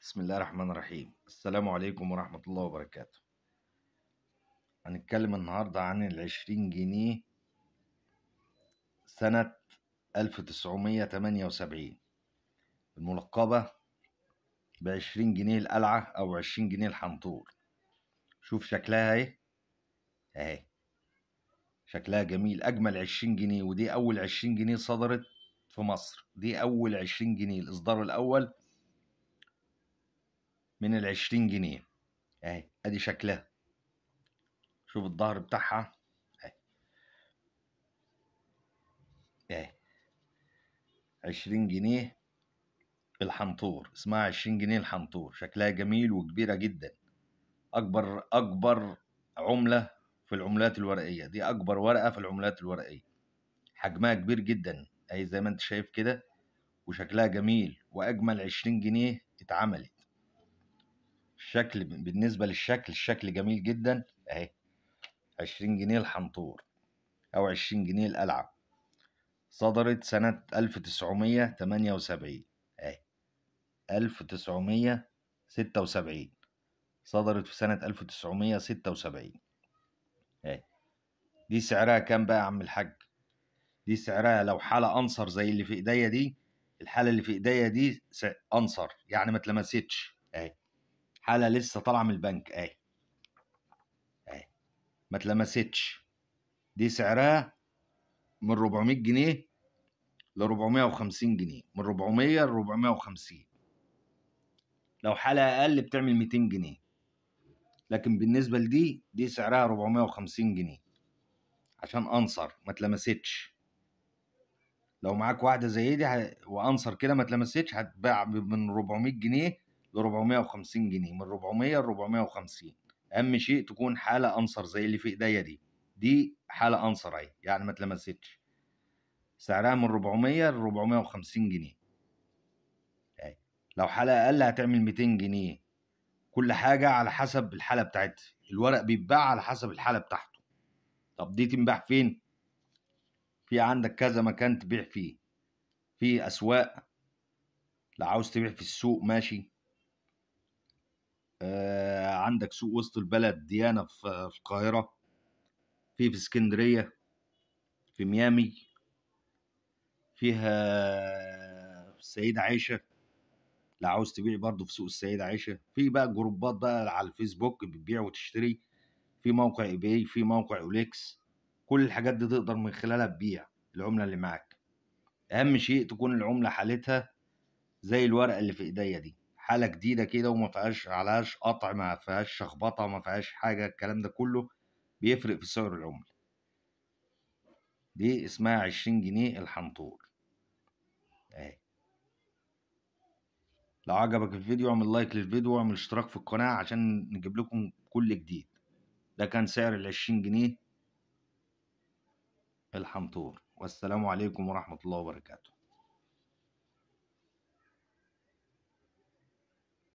بسم الله الرحمن الرحيم. السلام عليكم ورحمة الله وبركاته. هنتكلم النهاردة عن 20 جنيه سنة 1978 الملقبة ب20 جنيه القلعة أو 20 جنيه الحنطور. شوف شكلها اهي شكلها جميل، أجمل 20 جنيه، ودي أول 20 جنيه صدرت في مصر. دي أول 20 جنيه، الإصدار الأول من 20 جنيه اهي. أدي شكلها، شوف الظهر بتاعها اهي 20 جنيه الحنطور، اسمها 20 جنيه الحنطور. شكلها جميل وكبيرة جدا، أكبر عملة في العملات الورقية. دي أكبر ورقة في العملات الورقية، حجمها كبير جدا أهي زي ما أنت شايف كده، وشكلها جميل وأجمل 20 جنيه اتعملت. الشكل بالنسبة للشكل، الشكل جميل جدا أهي. 20 جنيه الحنطور أو 20 جنيه القلعة، صدرت سنة 1978 أهي. 1976 صدرت في سنة 1976 اهي. دي سعرها كام بقى يا عم الحاج؟ دي سعرها لو حالة أنصر زي اللي في إيديا دي، الحالة اللي في إيديا دي أنصر يعني ما اتلمستش اهي، حالة لسه طالعة من البنك اهي ما اتلمستش. دي سعرها من 400 جنيه ل 450 جنيه، من 400 ل 450. لو حالة أقل بتعمل 200 جنيه، لكن بالنسبة لدي سعرها 450 جنيه عشان أنصر ما اتلمستش. لو معاك واحدة زي دي وأنصر كده ما اتلمستش، هتباع من 400 جنيه ل 450 جنيه، من 400 ل 450. أهم شيء تكون حالة أنصر زي اللي في إيديا دي حالة أنصر أهي، يعني ما اتلمستش. سعرها من 400 ل 450 جنيه أهي. لو حالة أقل هتعمل 200 جنيه. كل حاجة على حسب الحالة بتاعتها، الورق بيتباع على حسب الحالة بتاعته. طب دي تنباع فين؟ في عندك كذا مكان تبيع فيه، في أسواق. لو عاوز تبيع في السوق ماشي، عندك سوق وسط البلد ديانة في القاهرة، في اسكندرية، في ميامي، فيها في السيدة عائشة. لو عاوز تبيع برضه في سوق السيدة عائشة، في بقى جروبات بقى على الفيسبوك بتبيع وتشتري، في موقع ايباي، في موقع اوليكس. كل الحاجات دي تقدر من خلالها تبيع العملة اللي معاك. اهم شيء تكون العملة حالتها زي الورقة اللي في ايديا دي، حالة جديدة كده وما فيهاش عليهاش قطع، ما فيهاش شخبطة، ما فيهاش حاجة. الكلام ده كله بيفرق في سعر العملة. دي اسمها 20 جنيه الحنطور اهي. لو عجبك الفيديو اعمل لايك للفيديو واعمل اشتراك في القناة عشان نجيب لكم كل جديد. ده كان سعر 20 جنيه الحنطور، والسلام عليكم ورحمة الله وبركاته.